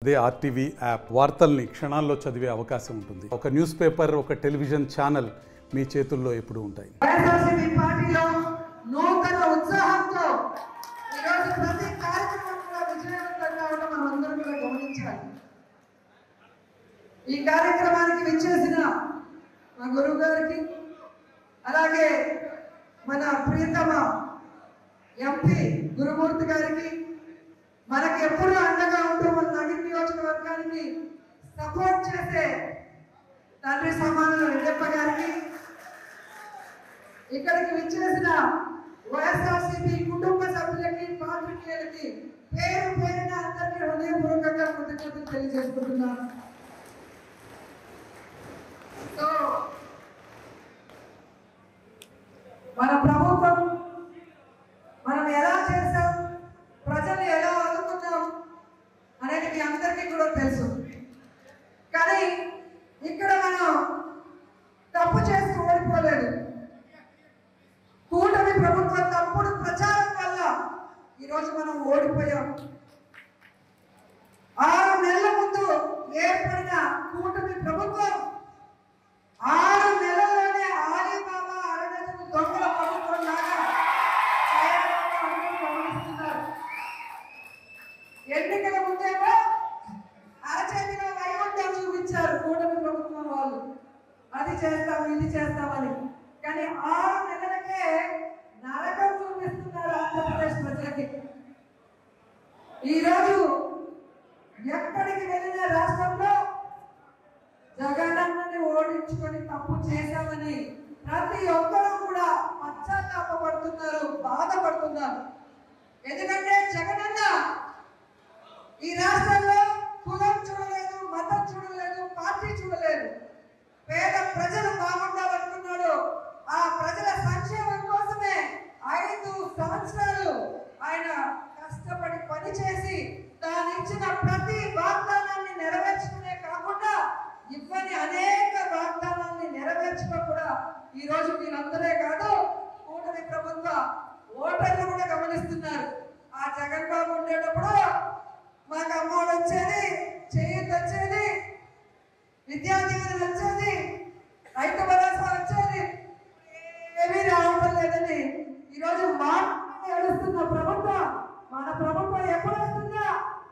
అదే RTV app వార్తల్ని క్షణాల్లో చదివే అవకాశం ఉంటుంది. ఒక న్యూస్ పేపర్, ఒక టెలివిజన్ ఛానల్ మీ చేతుల్లో ఎప్పుడూ ఉంటాయి. వైఎస్ఆర్సీపీ పార్టీలో నూతన ఉత్సాహంతో ఈరోజు ప్రతి కార్యక్రమం కూడా విజయవంతంగా ఉండడం మనం అందరం కూడా గమనించాలి. ఈ కార్యక్రమానికి విచ్చేసిన మా గురువు గారికి, అలాగే మన ప్రియతమ ఎంపీ గురుమూర్తి గారికి, మనకి ఎప్పుడూ అండగా ఉంటూ మన నగర నియోజకవర్గానికి సపోర్ట్ చేసే తండ్రి సమానుల రెడ్డప్ప గారికి, ఇక్కడికి విచ్చేసిన వైఎస్ఆర్సీపీ కుటుంబ సభ్యులకి, పాత్రికేయులకి పేరు పేరున అందరికీ హృదయపూర్వకంగా కృతజ్ఞతలు తెలియజేసుకుంటున్నాను. సో మన ప్రభుత్వం మనం ఎలా చేసాం, ప్రజలు ఎలా ఆదుకున్నాం అనేది మీ అందరికీ కూడా తెలుసు. కానీ ఇక్కడ మనం తప్పు చేసి ఓడిపోలేదు. కూటమి ప్రభుత్వం తప్పుడు ప్రచారం వల్ల ఈరోజు మనం ఓడిపోయాం. 6 నెలల ముందు ఏర్పడిన కూటమి ప్రభుత్వం 6 నెలల్లోనే ఆలీబాబా అరగజను దొంగల ప్రభుత్వం లాగా గమనిస్తున్నారు. ఎన్నికల ముందేమో అరచేతిలో వైకుంఠం చూపించారు కూటమి ప్రభుత్వం వాళ్ళు, అది చేస్తాం ఇది చేస్తామని. కానీ 6 నెలలకే నరకం చూపిస్తున్నారు ఆంధ్రప్రదేశ్ ప్రజలకి. ఈరోజు ఎక్కడికి వెళ్ళిన రాష్ట్రంలో జగనన్నని ఓడించుకొని తప్పు చేశామని ప్రతి ఒక్కరూ కూడా పశ్చాత్తాపడుతున్నారు, బాధపడుతున్నారు. ఎందుకంటే జగనన్న ఈ రాష్ట్రంలో కులం చూడలేదు, మతం చూడలేదు, పార్టీ చూడలేదు. పేద ప్రజలు బాగుండాలనుకున్నాడు. ఆ ప్రజల సంక్షేమం కోసమే 5 సంవత్సరాలు ఆయన కష్టపడి పనిచేసి తాను ఇచ్చిన ప్రతి వాగ్దానాన్ని నెరవేర్చుకునే కాకుండా ఇవ్వని అనేక వాగ్దానాన్ని నెరవేర్చుకో కూడా ఈరోజు మీరందరే కాదు, కూటమి ప్రభుత్వ ఓటర్లు కూడా గమనిస్తున్నారు. ఆ జగన్ బాబు ఉండేటప్పుడు మాకు అమ్మఒడి వచ్చేది, చేయూత వచ్చేది, విద్యాదీవెన వచ్చేది, రైతు భరోసా వచ్చేది, ఏమీ రావడం లేదని ఈరోజు ఏడుస్తున్న ప్రభుత్వం మన ప్రభుత్వం ఎప్పుడు వస్తుందా,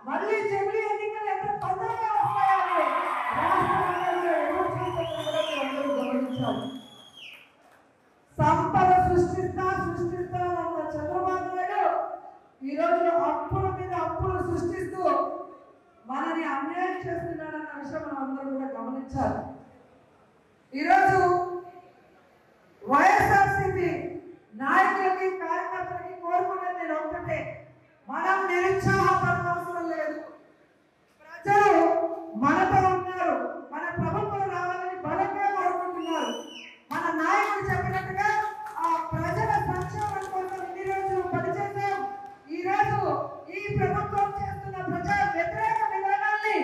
మళ్ళీ జమిలీ ఎన్నికలు ఎప్పుడు తొందరగా వస్తాయని గమనించాలి. సంపద సృష్టిస్తానన్న చంద్రబాబు నాయుడు ఈరోజు అప్పుల మీద అప్పులు సృష్టిస్తూ మనని అన్యాయం చేస్తున్నాడన్న విషయం మనం అందరూ కూడా గమనించాలి. ఈరోజు వైఎస్ఆర్సీపీ నాయకులకి, కార్యకర్తలకి కోరుకునేది నేను ఒక్కటే, మనం నిరుత్సాహపడవలసిన లేదు. ప్రజలు మనతో ఉన్నారు, మన ప్రభుత్వం రావాలని బలంగా కోరుకుంటున్నారు. మన నాయకుడు చెప్పినట్టుగా ఆ ప్రజల సంక్షేమం కోసం ఇన్ని రోజులు పనిచేసాం. ఈ రోజు ఈ ప్రభుత్వం చేస్తున్న ప్రజా వ్యతిరేక విధానాన్ని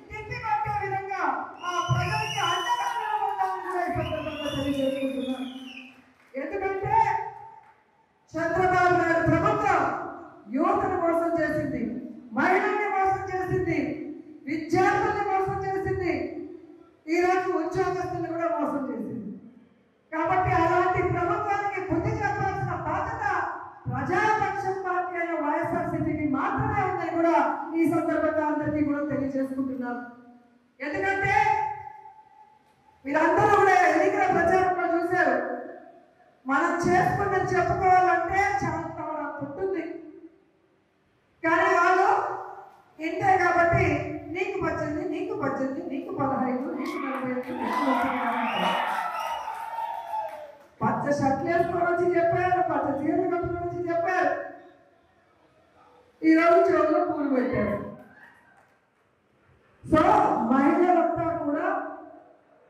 తిప్పికొట్టే విధంగా ఆ ప్రజలకి అండగా నిలబడాలని కూడా ఈ సందర్భంగా తెలియజేసుకుంటున్నాం. ఎందుకంటే చంద్రబాబు నాయుడు ప్రభుత్వం యువతను మోసం చేసింది, మహిళల్ని మోసం చేసింది, విద్యార్థుల్ని మోసం చేసింది, ఈరోజు ఉద్యోగస్తుల్ని కూడా మోసం చేసింది. కాబట్టి అలాంటి ప్రభుత్వానికి బుద్ధి చెప్పాల్సిన బాధ్యత ప్రజాపక్షం పార్టీ అయిన వైఎస్ఆర్సీపీకి మాత్రమే ఉందని కూడా ఈ సందర్భంగా అందరికీ కూడా తెలియజేసుకుంటున్నారు. ఎందుకంటే మీరందరూ కూడా ఎన్నికల ప్రచారంలో చూశారు, మనం చేసుకున్నది చెప్పుకోవాలంటే చాలా పుట్టింది. కానీ వాళ్ళు ఇంతే కాబట్టి నీకు 18, నీకు 15, నీకు 15, నీకు 45 పచ్చ షర్ట్లు వేసుకొని వచ్చి చెప్పారు, పచ్చ చీరలు కట్టుకొని వచ్చి చెప్పారు. ఈరోజు చెవుల్లో పూలు పెట్టారు. సో మహిళలంతా కూడా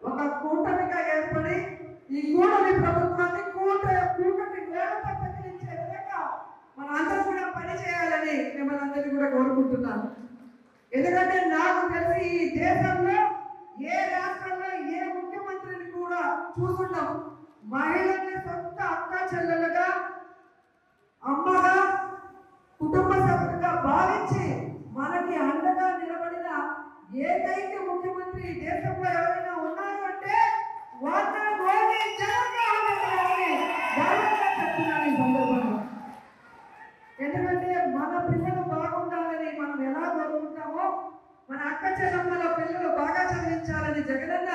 ఒక కూటమిగా ఏర్పడి ఈ కూటమి ప్రభుత్వాన్ని కూటమి వేలతో ప్రకటించే విధంగా మన అందరూ కూడా పని చేయాలని మిమ్మల్ని అందరినీ కూడా కోరుకుంటున్నాను. ఎందుకంటే నాకు తెలిసి ఈ దేశంలో ఏ రాష్ట్రంలో ఏ ముఖ్యమంత్రిని కూడా చూసుకుంటాం మహిళల్ని సొంత అక్క చెల్లెలుగా, అమ్మగా, కుటుంబ సభ్యులుగా భావించి మనకి అండగా నిలబడిన ఏకైక ముఖ్యమంత్రి దేశంలో ఎవరైనా ఉన్నారు అంటే వారు మోడీ జగన్మోహన్ రెడ్డి గారిని గౌరవంగా చెప్తున్నాను ఈ సందర్భంగా. ఎందుకంటే మన పిల్లలు బాగుండాలని మనం ఎలా కోరుకుంటామో మన అక్క చెల్లమ్మల పిల్లలు బాగా చదివించాలని జగనన్న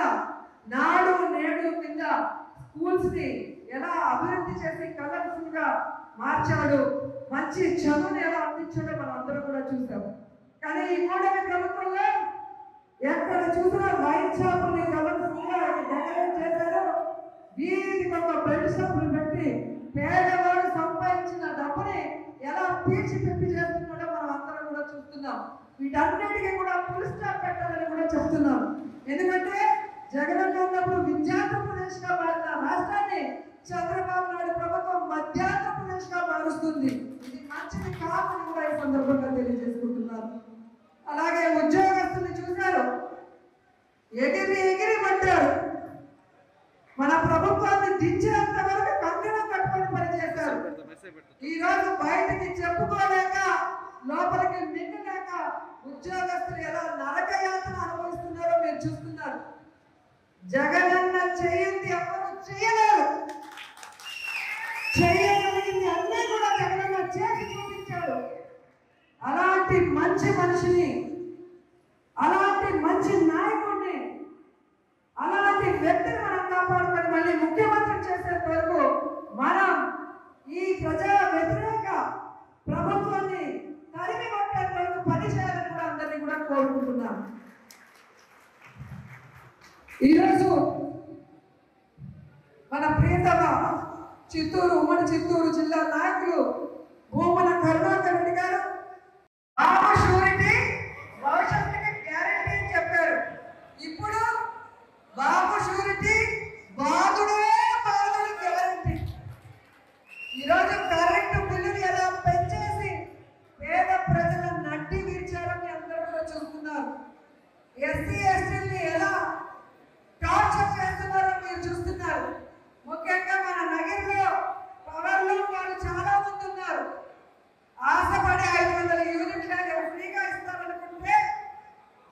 నాడు నేడు కింద స్కూల్స్ ని ఎలా అభివృద్ధి చేసి కలర్ఫుల్ గా మార్చాడు, మంచి చదువుని ఎలా అందించాడో మనం అందరం కూడా చూసాం. కానీ ఈ కూటమి ప్రభుత్వంలో ఎక్కడ చూసినా వైన్ షాపుల్ని కలర్ఫుల్ గా డెకరేట్ చేశారు. వీధికి ఒక బెల్ట్ షాపులు పెట్టి పేదవాడు సంపాదించిన డబ్బుని ఎలా పీల్చి పిప్పి చేస్తున్నాడో మనం అందరం కూడా చూస్తున్నాం. వీటన్నిటికీ కూడా ఫుల్ స్టాప్ పెట్టాలని కూడా చెప్తున్నాం. ఎందుకంటే జగనన్న ఉన్నప్పుడు విద్యార్థిప్రదేశ్ గా మారిన రాష్ట్రాన్ని చంద్రబాబు నాయుడు ప్రభుత్వం మధ్యాంధ్రప్రదేశ్ గా మారుస్తుంది. ఇది మంచిది కాదని కూడా ఈ సందర్భంగా తెలియజేసుకుంటున్నారు. అలాగే ఉద్యోగస్తుల్ని చూశారు, ఎగిరి ఎగిరి పడ్డారు. మన ప్రభుత్వాన్ని దించేంత వరకు కంకణం కట్టుకొని పనిచేశారు. ఈ రోజు బయటికి చెప్పుకోలేక లోపలికి మింగలేక ఉద్యోగస్తులు ఎలా నరకయాతన అనుభవిస్తున్నారో మీరు చూస్తున్నారు. జగనన్న చేయింది ఎవరు చేయలేరు, చేయగలిగింది అన్నీ కూడా జగనన్న చేసి చూపించాడు. అలాంటి మంచి మనిషిని, అలాంటి మంచి నాయకుడిని, అలాంటి వ్యక్తిని మనం కాపాడుకొని మళ్ళీ ముఖ్యమంత్రి చేసే వరకు మనం ఈ ప్రజా వ్యతిరేక ప్రభుత్వాన్ని తరిమి కొట్టే వరకు పనిచేయాలని కూడా అందరినీ కూడా కోరుకుంటున్నాం. ఈరోజు మన ప్రియతమ చిత్తూరు ఉమ్మడి చిత్తూరు జిల్లా నాయకులు భూమన కరుణాకర్ రెడ్డి గారు బాబు షూరిటీ భవిష్యత్తుకి గ్యారెంటీ అని చెప్పారు. ఇప్పుడు బాబు షూరిటీ బాధుడే బాధుడు గ్యారెంటీ. ఈరోజు కరెంటు బిల్లులు ఎలా పెంచేసి పేద ప్రజల నడ్డి విరిచారని అందరూ కూడా చూస్తున్నారు. ఎస్సీ ఎస్టీని ఎలా టార్చర్ చేస్తున్నారో మీరు చూస్తున్నారు. ముఖ్యంగా మన నగరంలో పవర్లో వాళ్ళు చాలా మంది ఉన్నారు. ఆశపడి 500 యూనిట్లు ఫ్రీగా ఇస్తారనుకుంటే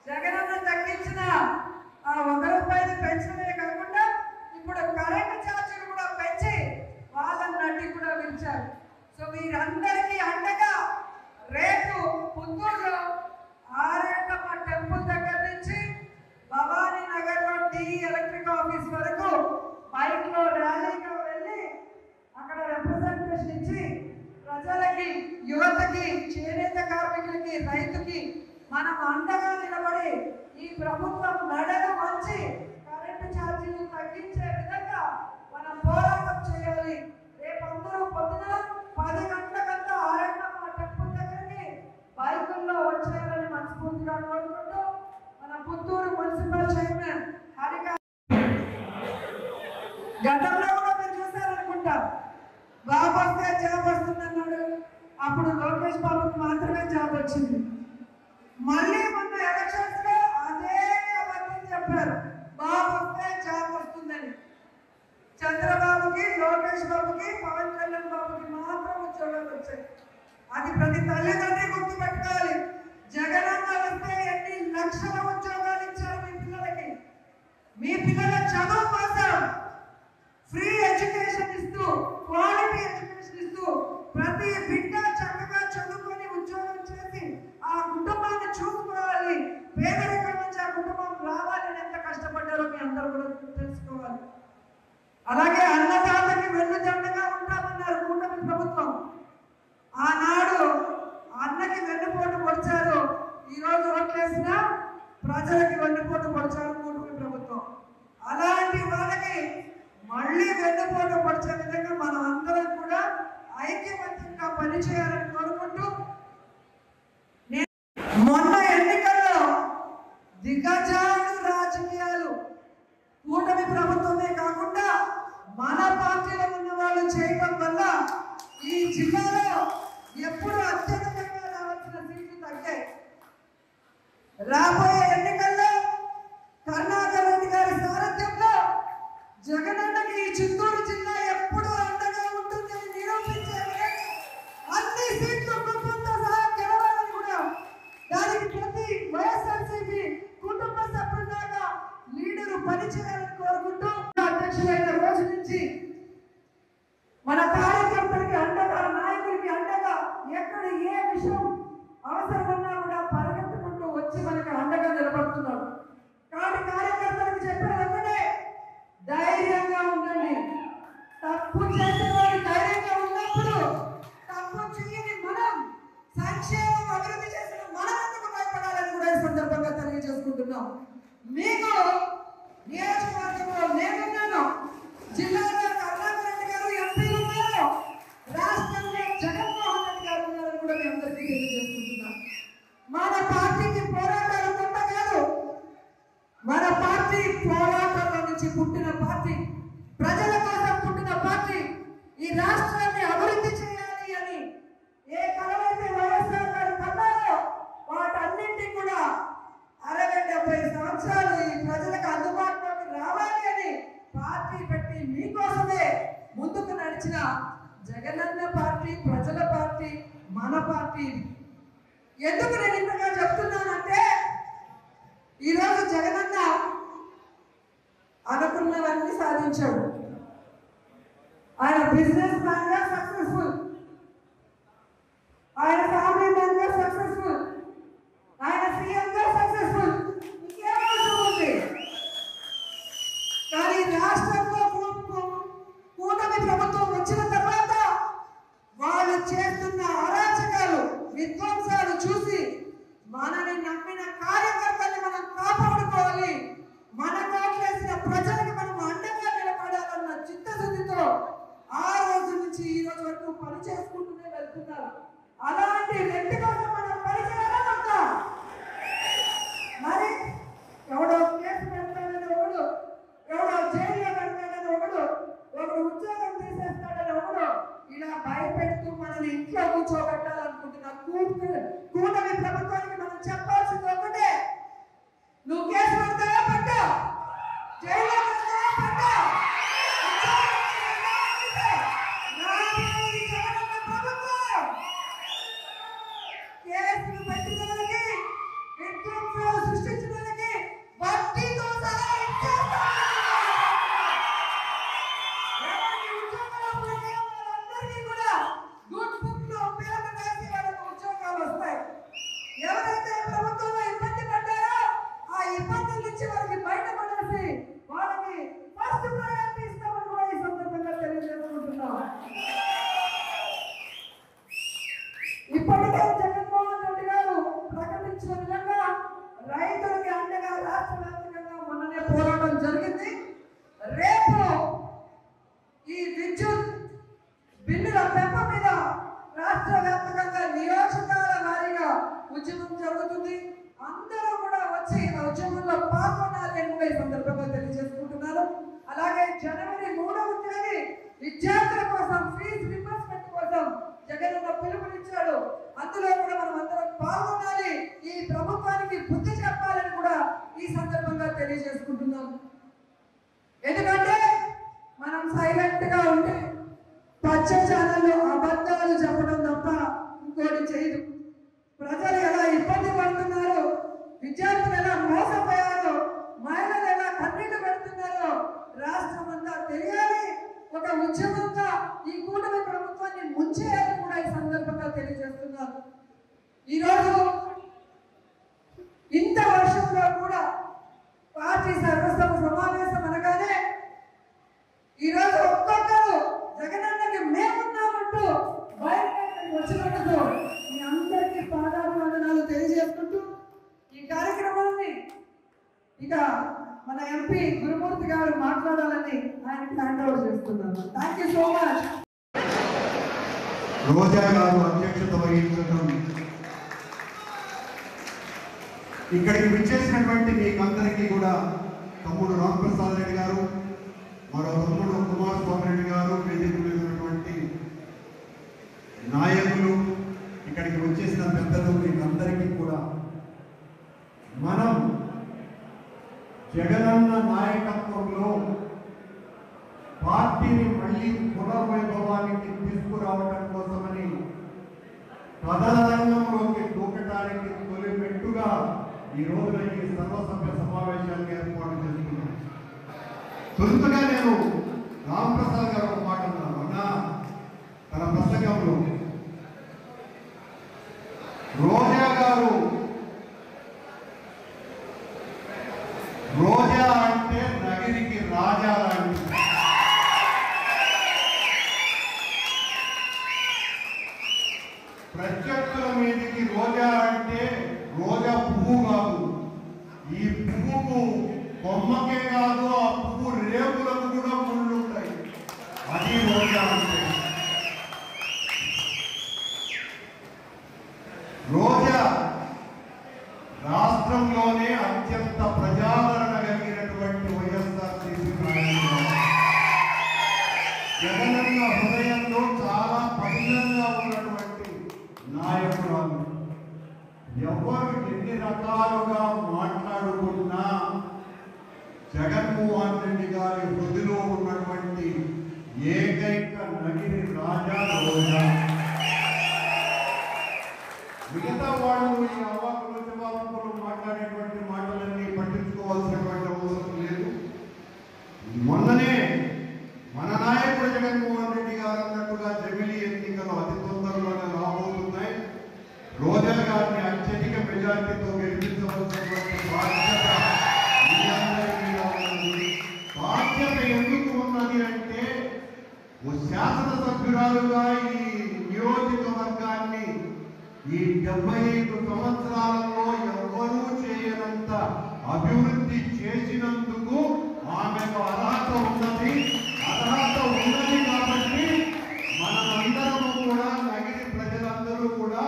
జగనన్న తగ్గించిన ఆ 1 రూపాయలు పెంచడమే కాకుండా ఇప్పుడు కరెంటు ఛార్జీలు కూడా పెంచి వాళ్ళ నడ్డి కూడా విరిచారు. సో వీరందరికీ అండగా రేపు పుత్తూరులో ఆరేళ్ళమ్మ టెంపుల్ దగ్గర నుంచి భవానీ నగర్ లో టీఈ ఎలక్ట్రిక్ ఆఫీస్ వరకు బైక్ లో ర్యాలీగా వెళ్ళి అక్కడ రిప్రజెంటేషన్ ఇచ్చి ప్రజలకి, యువతకి, చేనేత కార్మికులకి, రైతుకి మనం అండగా నిలబడి ఈ ప్రభుత్వం నడను మంచి కరెంటు ఛార్జీలు తగ్గించే విధంగా మనం పోరాటం చేయాలి. రేపు అందరూ పొద్దున 10 గంటలకంతా ఆరేళ్ళమ్మ టెంపుల్ దగ్గరికి బైకుల్లో వచ్చేయాలని మనస్ఫూర్తిగా కోరుకుంటూ మన పుత్తూరు మున్సిపల్ చైర్మన్ హరిగా గతంలో కూడా మీరు చూసారనుకుంటా, బాబు వస్తే జాబ్ వస్తుందన్నాడు. అప్పుడు లోకేష్ బాబుకి మాత్రమే జాబ్ వచ్చింది. మళ్ళీ మొన్న ఎలక్షన్స్ లో అదే అబద్ధం చెప్పారు, బాబు వస్తే జాబ్ వస్తుందని. చంద్రబాబుకి, లోకేష్ బాబుకి, పవన్ కళ్యాణ్ బాబుకి మాత్రం ఉద్యోగాలు వచ్చాయి. అది ప్రతి తల్లిదండ్రి గుర్తు పెట్టుకోవాలి. జగనన్న వస్తే ఎన్ని లక్షల ఉద్యోగాలు ఇచ్చారు మీ పిల్లలకి. మీ పిల్లల చదువు కోసం ఫ్రీ ఎడ్యుకేషన్ ఇస్తూ, క్వాలిటీ ఎడ్యుకేషన్ ఇస్తూ ప్రతి బిడ్డ చక్కగా చదువుకొని ఉద్యోగం చేసి ఆ కుటుంబాన్ని చూసుకోవాలి. పేదరికం నుంచి ఆ కుటుంబం రావాలని ఎంత కష్టపడ్డారో మీ అందరూ కూడా తెలుసుకోవాలి. అలాగే అన్నదాతకి వెన్నుదండగా ఉంటామన్నారు కూటమి ప్రభుత్వం. ఆనాడు అన్నకి వెన్నుపోటు పొడిచారు, ఈరోజు ఓట్లేసినా ప్రజలకి వెన్నుపోటు పొడిచారు కూటమి ప్రభుత్వం. అలాంటి వాళ్ళకి మళ్ళీ వెన్నుపోటు పొడిచే విధంగా మనం అందరం కూడా ఐక్యమత్యంగా పనిచేయాలని కోరుకుంటూ, మొన్న ఎన్నికల్లో దిగజాడు రాజకీయాలు కూటమి ప్రభుత్వమే కాకుండా మన పార్టీలో ఉన్న వాళ్ళు చేయడం వల్ల ఈ జిల్లాలో ఎప్పుడు అత్యధికంగా రావాల్సిన సీట్లు తగ్గాయి. రాబోయే ఎన్నికల్లో కరుణాకర్ రెడ్డి గారి సారథ్యంలో జగనన్నకి ఈ చిత్తూరు జిల్లా ఎప్పుడు అండగా ఉంటుంది అని నిరూపించే అన్ని సీట్లు కుటుంబంతో సహా గెలవాలని కూడా దానికి ప్రతి వైఎస్ఆర్సీపీ చెప్తున్నాం. మీకు నియోజకవర్గంలో నేనున్నాను, జిల్లాలో కరుణాకర్ రెడ్డి గారు ఎంపీలు ఉన్నారు, రాష్ట్రంలో జగన్మోహన్ రెడ్డి గారు ఉన్నారని కూడా మీ అందరికీ తెలియజేసుకుంటున్నాం. మన పార్టీకి పోరాటాలు కొత్త కాదు. మన పార్టీ పోరాటంలో నుంచి పుట్టిన పార్టీ, ప్రజల కోసం పుట్టిన పార్టీ. ఈ రాష్ట్రాన్ని అభివృద్ధి చేయాలి అని ఏ కలవైతే వైఎస్ఆర్ గారు కన్నారో వాటన్నింటినీ కూడా 60-70 సంవత్సరాలు ఈ ప్రజలకు అందుబాటులోకి రావాలి అని పార్టీ పెట్టి మీకోసమే ముందుకు నడిచిన జగనన్న పార్టీ, ప్రజల పార్టీ, మన పార్టీ. ఎందుకు నేను ఇంతగా చెప్తున్నానంటే ఈరోజు జగనన్న అనుకున్నవన్నీ సాధించాడు. ఆయన బిజినెస్ మ్యాన్ గా సక్సెస్ఫుల్, ఆయన ఫ్యామిలీ మ్యాన్ గా సక్సెస్ఫుల్, ఆయన సీఎం గా సక్సెస్ఫుల్. ఇంకేమవసరం ఉంది? కానీ రాష్ట్రంలో కూటమి ప్రభుత్వం వచ్చిన తర్వాత వాళ్ళు చేస్తున్న అరాచకాలు, విధ్వంసాలు చూసి మనని నమ్మిన కార్యకర్తల్ని మనం కాపాడుకోవాలి, మన కోట్లేసిన ప్రజలకు మనం అండగా నిలబడాలన్న చిత్తశుద్ధితో ఆ రోజు నుంచి ఈ రోజు వరకు పని చేసుకుంటూనే వెళ్తున్నారు. అలాంటి వ్యక్తి కోసం మనం పని చేయాలన్నా మరి ఎవడో కేసు పెడతాడని ఒకడు, ఎవడో జైల్లో పెడతాడని ఒకడు ఉద్యోగం తీసేస్తాడని ఒకడు ఇలా భయపెడుతూ మనల్ని ఇంట్లో కూర్చోబెట్టాలనుకుంటున్న కూటమి ప్రభుత్వానికి మనం చెప్పాల్సింది ఒకటే, నువ్వు కేసు పెడతావా పెట్టు, జైల్లో పెడతావా పెట్టు, కేసులు పెట్టినకి, విధ్వంసాలు సృష్టించడానికి వడ్డీతో సహా ఇచ్చేస్తాం. కూడా గుడ్ బుక్ లో పేరు రాసి వాళ్ళకు ఉద్యోగాలు వస్తాయి. ఎవరైతే ప్రభుత్వంలో ఇబ్బంది పడ్డారో ఆ ఇబ్బందుల నుంచి వాళ్ళకి బయటపడేసి వాళ్ళకి ఫస్ట్ ప్రయారిటీ ఇస్తామని కూడా ఈ సందర్భంగా తెలియజేసుకుంటున్నాం. ఇప్పటికే జగన్మోహన్ రెడ్డి గారు ప్రకటించిన విధంగా రైతులకి అండగా రాష్ట్ర వ్యాప్తంగా మొన్ననే పోరాటం జరిగింది. రేపు ఈ విద్యుత్ బిల్లుల పెంప మీద రాష్ట్ర వ్యాప్తంగా నియోజకాల వారీగా ఉద్యమం జరుగుతుంది. అందరూ కూడా వచ్చి ఆ ఉద్యమంలో పాల్గొనాలని కూడా ఈ సందర్భంగా తెలియజేసుకుంటున్నారు. అలాగే జనవరి 3వ తేదీ విద్యార్థుల కోసం ఫీజు రింబర్స్మెంట్ కోసం జగనన్న పిలుపునిచ్చాడు. అందులో కూడా మనం అందరం పాల్గొనాలి, ఈ ప్రభుత్వానికి బుద్ధి చెప్పాలని కూడా ఈ సందర్భంగా తెలియజేసుకుంటున్నాం. ఎందుకంటే మనం సైలెంట్ గా ఉంటే పచ్చ ఛానల్లో అబద్ధాలు చెప్పడం తప్ప ఇంకోటి చేయదు. ప్రజలు ఎలా ఇబ్బంది పడుతున్నారు, విద్యార్థులు ఎలా మోసపోయారో, మహిళలు ఎలా కన్నీళ్లు పెడుతున్నారో రాష్ట్రం అంతా తెలియాలి. ఒక ఉద్యమంగా ఈ కూటమి ప్రభుత్వాన్ని ముంచేయాలని కూడా ఈ సందర్భంగా తెలియజేస్తున్నారు. ఈరోజు ఇంత వర్షంలో కూడా పార్టీ సర్వసభ సమావేశం అనగానే ఈరోజు ఒక్కొక్కరు జగనన్నకి మేమున్నామంటూ బయటకు వచ్చినందుకు మీ అందరికీ పాదాభివందనాలు తెలియజేసుకుంటూ ఈ కార్యక్రమాన్ని ఇక మన ఎంపీ గురుమూర్తి గారు మాట్లాడాలని ఆయనకి హ్యాండ్ ఓవర్ చేస్తున్నాను. Thank you so much. Roja garu అధ్యక్షత వహించడం, ఇక్కడికి విచ్చేసినటువంటి మీకందరికీ కూడా తమ్ముడు రామప్రసాద్ రెడ్డి గారు, మరో తమ్ముడు కుమారస్వామి రెడ్డి గారు, వేదిక మీద ఉన్నటువంటి నాయకులు, ఇక్కడికి వచ్చేసిన పెద్దలు, మీకందరికీ కూడా మనం జగనన్న నాయకత్వంలో పార్టీని మళ్ళీ పునర్వైభవానికి తీసుకురావడం కోసమని ప్రధానంలోకి దూకటానికి తొలి మెట్టుగా ఈ రోజున ఈ సర్వసభ్య సమావేశాన్ని ఏర్పాటు చేస్తున్నాం. తొలుతగా నేను రామప్రసాద్ గారు ఒక మాట అన్నారు. అన్నా, తన ప్రసంగంలో రోజా గారు, రోజా అంటే నగిరికి రాజా లాంటి, ప్రత్యర్థుల మీదకి రోజా అంటే రోజా పువ్వు కాదు, ఈ పువ్వు కొమ్మకే కాదు ఆ పువ్వు రేపులకు కూడా ముళ్ళు ఉంటాయి. అది రోజా అంటే. రోజా రాష్ట్రంలోనే అత్యంత ప్రజాదరణ కలిగినటువంటి వైఎస్ఆర్సీపీ నాయకుడు. జగనన్న హృదయంలో చాలా పదిలంగా ఉన్నటువంటి నాయకురాలు. ఎవరు ఎన్ని రకాలుగా మాట్లాడుకున్నా జగన్మోహన్ రెడ్డి గారి హృదయలో ఉన్నటువంటి ఏకైక నగిరి రాజా రోజా. మిగతా వాళ్ళు ఈ అవాకులు జవాబులు మాట్లాడేటువంటి మాటలన్నీ పట్టించుకోవాల్సినటువంటి అవసరం లేదు. మొన్ననే మన నాయకుడు జగన్మోహన్ రెడ్డి గారు అన్నట్టుగా జమిలీ ఎన్నికలు అతి తొందరలోనే రాబోతున్నాయి. రోజా గారిని అత్యధిక మెజార్టీతో గెలిపించవలసినటువంటి బాధ్యత మీ అందరి మీద ఉన్నది. బాధ్యత ఎందుకు ఉన్నది అంటే ఓ శాసనసభ్యురాలుగా ఈ నియోజకవర్గాన్ని ఈ 75 సంవత్సరాలలో ఎవ్వరూ చేయనంత అభివృద్ధి చేసినందుకు ఆమెకు అర్హత ఉన్నది. అర్హత ఉన్నది కాబట్టి మనమందరము కూడా నగిరి ప్రజలందరూ కూడా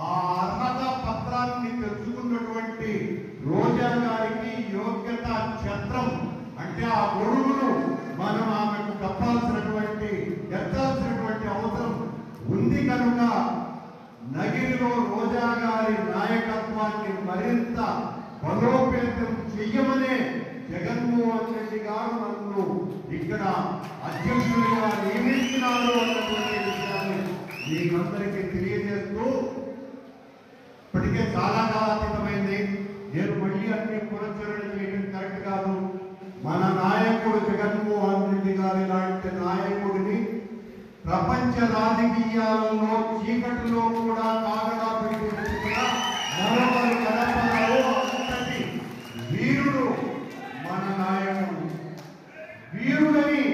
ఆ అర్హత పత్రాన్ని తెచ్చుకున్నటువంటి రోజా గారికి యోగ్యత ఛత్రం అంటే ఆ గొడుగును మనం ఆమెకు ఎత్తాల్సినటువంటి అవసరం ఉంది. కనుక నగిరిలో రోజా గారి నాయకత్వాన్ని మరింత బలోపేతం చెయ్యమనే జగన్మోహన్ రెడ్డి గారు నన్ను ఇక్కడ అధ్యక్షుడిగా నియమించినారు అన్నటువంటి విషయాన్ని మీకందరికీ తెలియజేస్తూ, ఇప్పటికే చాలా కాలాతీతమైంది. నేను మళ్ళీ అన్ని పునశ్చరణ చేయడం కరెక్ట్ కాదు. మన నాయకుడు జగన్మోహన్ రెడ్డి గారి లాంటి నాయకుడిని ప్రపంచ రాజకీయాలలో చీకటిలో కూడా కాగడా పెట్టి మరొకరు కనపడరు. అంతటి వీరుడు మన నాయకుడు. వీరుడని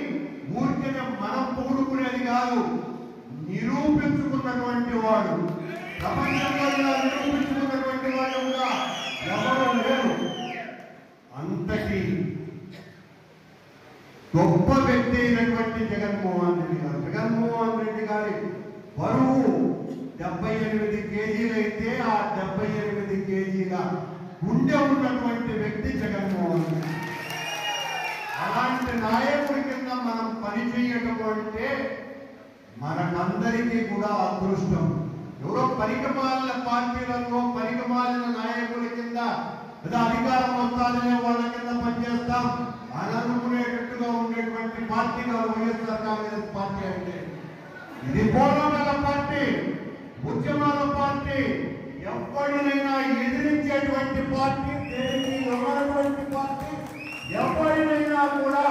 ఊరికే మనం పొగుడుకునేది కాదు, నిరూపించుకున్నటువంటి వాడు. ప్రపంచంలో నిరూపించుకున్నటువంటి వాడు కూడా ఎవరు లేరు. అంతటి గొప్ప వ్యక్తి అయినటువంటి జగన్మోహన్ రెడ్డి గారు. జగన్మోహన్ రెడ్డి గారి బరువు 78 కేజీలైతే ఆ 78 కేజీల గుండె ఉన్నటువంటి వ్యక్తి జగన్మోహన్ రెడ్డి. అలాంటి నాయకుడి కింద మనం పనిచేయటం అంటే మనకందరికీ కూడా అదృష్టం. ఎవరో పరికమాలిన పార్టీలలో పరికమాలిన నాయకుల కింద అధికారం వస్తాదనే వాళ్ళ కింద పనిచేస్తాం అని అనుకునేటట్టుగా ఉండేటువంటి పార్టీ కాదు వైఎస్ఆర్ కాంగ్రెస్ పార్టీ. అంటే ఇది పోరాటాల పార్టీ, ఉద్యమాల పార్టీ, ఎవరినైనా ఎదిరించేటువంటి పార్టీ, దేనికి ఎవరైనటువంటి పార్టీ, ఎవరినైనా కూడా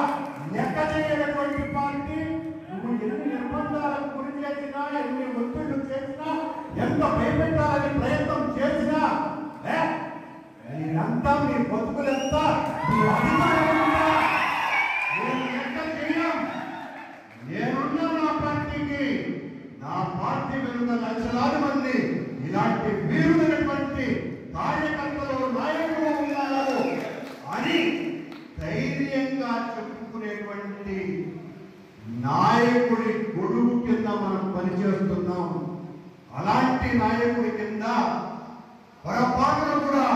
లెక్క చేయనటువంటి పార్టీ. నువ్వు ఎన్ని నిర్బంధాలకు గురి చేసినా, ఎన్ని ఒత్తిళ్లు చేసినా, ఎంత భయపెట్టాలని ప్రయత్నం చేసినా మీరంతా మీ బతుకులంతా మీ అధికారంగా నేను లెక్క చేయం. నేనున్నా నా పార్టీకి, నా పార్టీ వెనుక లక్షలాది మంది ఇలాంటి వీరులైనటువంటి కార్యకర్తలు నాయకులు ఉన్నారు అని ధైర్యంగా చెప్పుకునేటువంటి నాయకుడి గొడుగు కింద మనం పనిచేస్తున్నాం. అలాంటి నాయకుడి కింద పొరపాటున కూడా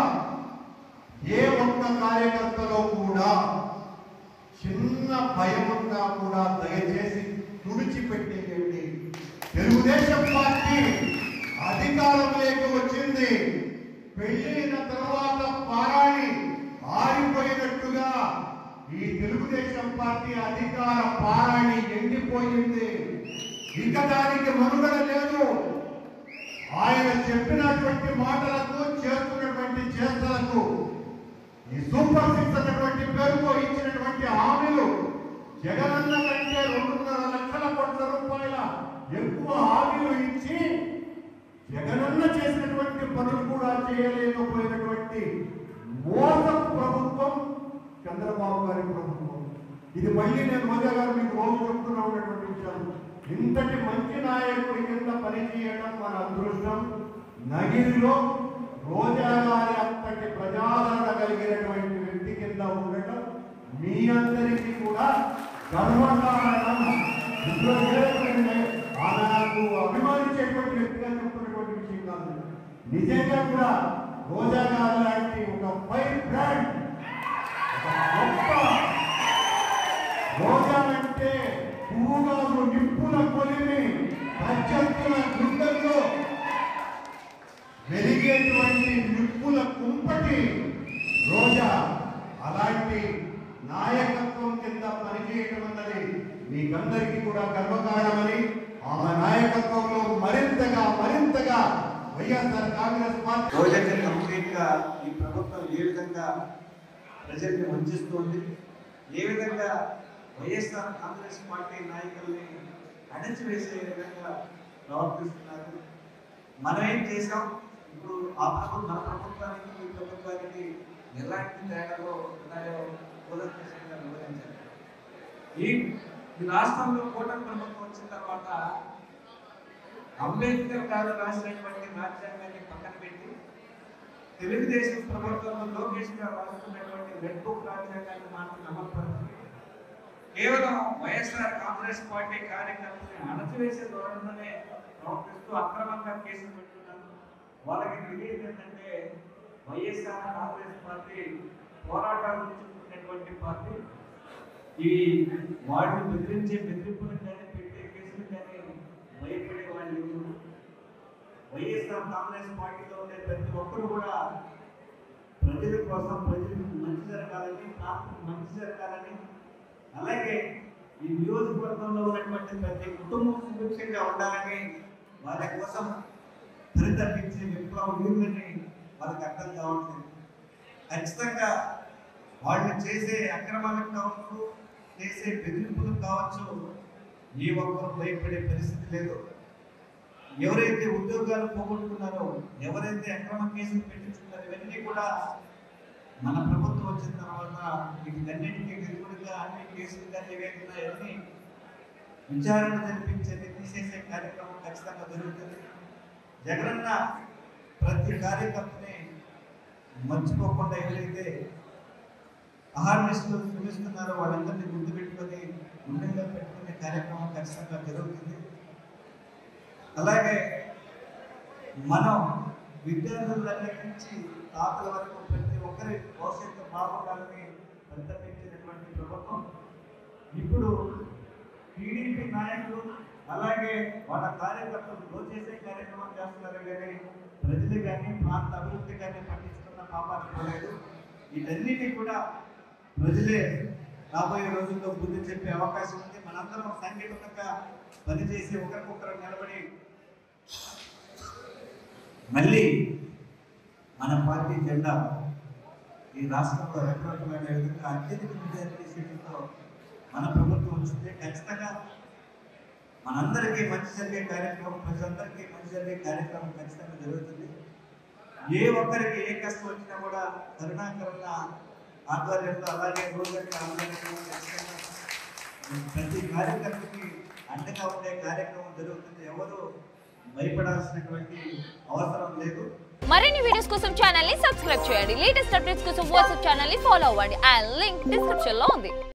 ఏ ఒక్క కార్యకర్తలో కూడా చిన్న భయమున్నా కూడా దయచేసి తుడిచిపెట్టేయండి. తెలుగుదేశం పార్టీ అధికారంలోకి వచ్చింది. పెళ్ళైన తర్వాత పారాణి ఆరిపోయినట్టుగా ఈ తెలుగుదేశం పార్టీ అధికార పారాణి ఎండిపోయింది. ఇక దానికి మనుగడ లేదు. ఆయన చెప్పినటువంటి మాటలకు, చేస్తున్నటువంటి చేష్టలకు, ఈ సూపర్ సిక్స్ అన్నటువంటి పేరుతో ఇచ్చినటువంటి హామీలు, జగనన్న కంటే 2.5 లక్షల కోట్ల రూపాయల ఎక్కువ హామీలు ఇచ్చి జగనన్న చేసినటువంటి పనులు కూడా చేయలేకపోయినటువంటి మోసపు ప్రభుత్వం చంద్రబాబు గారి ప్రభుత్వం. ఇది మళ్ళీ నేను రోజా గారు మీకు రోజు చెప్తున్నా ఉన్నటువంటి విషయం. ఇంతటి మంచి నాయకుడి కింద పనిచేయడం మన అదృష్టం. నగిరిలో రోజా గారి అంతటి ప్రజాదరణ కలిగినటువంటి వ్యక్తి కింద ఉండటం గర్వంగా ఉండడం ఇంట్లో ఏదైతే ఆమె నాకు అభిమానించేటువంటి వ్యక్తిగా చెప్తున్నటువంటి విషయం కాదు. నిజంగా కూడా రోజా గారు లాంటి ఒక ఫైర్ బ్రాండ్, గొప్ప రోజా అంటే పువ్వుగారు నిప్పుల కొలిమి ప్రత్యర్థుల గుండెల్లో వెలిగేటువంటి నిప్పుల కుంపటి రోజా. అలాంటి నాయకత్వం కింద పనిచేయటం అన్నది మీకందరికీ కూడా గర్వకారణమని, ఆమె నాయకత్వంలో మరింతగా వైఎస్ఆర్ కాంగ్రెస్ పార్టీ రోజంటే కంప్లీట్ గా ఈ ప్రభుత్వం ఏ విధంగా ప్రజల్ని వంచిస్తుంది, ఏ విధంగా వైఎస్ఆర్ కాంగ్రెస్ పార్టీ నాయకుల్ని అణచివేసే విధంగా ప్రవర్తిస్తున్నారు. మనం ఏం చేసాం, ఇప్పుడు ఆ ప్రభుత్వం మన ప్రభుత్వానికి ఈ ప్రభుత్వానికి ఎలాంటి తేడాలో ఉన్నాయో ఉదాహరణగా వివరించారు. ఈ రాష్ట్రంలో కూటమి ప్రభుత్వం వచ్చిన తర్వాత అంబేద్కర్ గారు రాసినటువంటి రాజ్యాంగాన్ని పక్కన పెట్టి తెలుగుదేశం ప్రభుత్వంలో లోకేష్ గారు రాస్తున్నటువంటి రెడ్ బుక్ రాజ్యాంగాన్ని మాత్రం అమలుపరుస్తుంది. కేవలం వైఎస్ఆర్ కాంగ్రెస్ పార్టీ కార్యకర్తల్ని అణచివేసే ధోరణిలోనే ప్రవర్తిస్తూ అక్రమంగా కేసులు పెట్టుకున్నారు. వాళ్ళకి తెలియదు ఏంటంటే వైఎస్ఆర్ కాంగ్రెస్ పార్టీ పోరాటాలు చేసుకునేటువంటి పార్టీ. ఈ వాడిని బెదిరింపులు కానీ పెట్టే కేసులు కానీ భయపడే వాళ్ళు వైఎస్ఆర్ కాంగ్రెస్ పార్టీలో ఉండే ప్రతి ఒక్కరు కూడా ప్రజల కోసం, ప్రజలకు మంచి జరగాలని, ప్రాంతం మంచి జరగాలని, అలాగే ఈ నియోజకవర్గంలో ఉన్నటువంటి ప్రతి కుటుంబం సుభిక్షంగా ఉండాలని వాళ్ళ కోసం పరితపించే విప్లవ వీరులని వాళ్ళకి అర్థం కావట్లేదు. ఖచ్చితంగా వాళ్ళు చేసే అక్రమాలకు కావచ్చు, చేసే బెదిరింపులకు కావచ్చు, ఏ ఒక్కరు భయపడే పరిస్థితి లేదు. ఎవరైతే ఉద్యోగాలు పోగొట్టుకున్నారో, ఎవరైతే అక్రమ కేసులు పెట్టించుకున్నారో, ఇవన్నీ కూడా మన ప్రభుత్వం వచ్చిన తర్వాత వీటన్నిటికీ విరుగుడుగా అన్ని కేసులు కానీ ఏవైనా అన్ని విచారణ జరిపించేది, తీసేసే కార్యక్రమం ఖచ్చితంగా జరుగుతుంది. జగనన్న ప్రతి కార్యకర్తని మర్చిపోకుండా ఎవరైతే అహార్నిస్టులు శ్రమిస్తున్నారో వాళ్ళందరినీ గుర్తు పెట్టుకొని గుండెల్లో పెట్టుకునే కార్యక్రమం ఖచ్చితంగా జరుగుతుంది. అలాగే మనం విద్యార్థుల దగ్గర నుంచి తాతల వరకు ప్రతి ఒక్కరి భవిష్యత్తు బాగుండాలని పరితపించినటువంటి ప్రభుత్వం ఇప్పుడు టీడీపీ నాయకులు అలాగే వాళ్ళ కార్యకర్తలు దోచేసే కార్యక్రమం చేస్తున్నారు కానీ ప్రజలు కానీ ప్రాంత అభివృద్ధి కానీ పట్టించుకున్న పాపాన్ని పోలేదు. వీటన్నిటి కూడా ప్రజలే రాబోయే రోజుల్లో బుద్ధి చెప్పే అవకాశం ఉంది. మనందరం సంఘటితంగా పనిచేసి ఒకరికొకరు నిలబడి మళ్ళీ మన పార్టీ జెండా ఈ రాష్ట్రంలో రకరకమైన విధంగా అత్యధిక మెజారిటీ సీట్లతో మన ప్రభుత్వం వచ్చింది. ఖచ్చితంగా మనందరికీ మంచి జరిగే కార్యక్రమం, ప్రజలందరికీ మంచి జరిగే కార్యక్రమం ఖచ్చితంగా జరుగుతుంది. ఏ ఒక్కరికి ఏ కష్టం వచ్చినా కూడా కరుణాకరణ ఆధ్వర్యంలో అలాగే రోజంటే ఆధ్వర్యంలో ఖచ్చితంగా ప్రతి కార్యకర్తకి అండగా ఉండే కార్యక్రమం జరుగుతుంది. ఎవరు భయపడాల్సినటువంటి అవసరం లేదు. మరిన్ని వీడియోస్ కోసం ఛానల్ ని సబ్స్క్రైబ్ చేయండి. లేటెస్ట్ అప్డేట్స్ కోసం వాట్సాప్ ఛానల్ ని ఫాలో అవ్వండి. ఆ లింక్ డిస్క్రిప్షన్ లో ఉంది.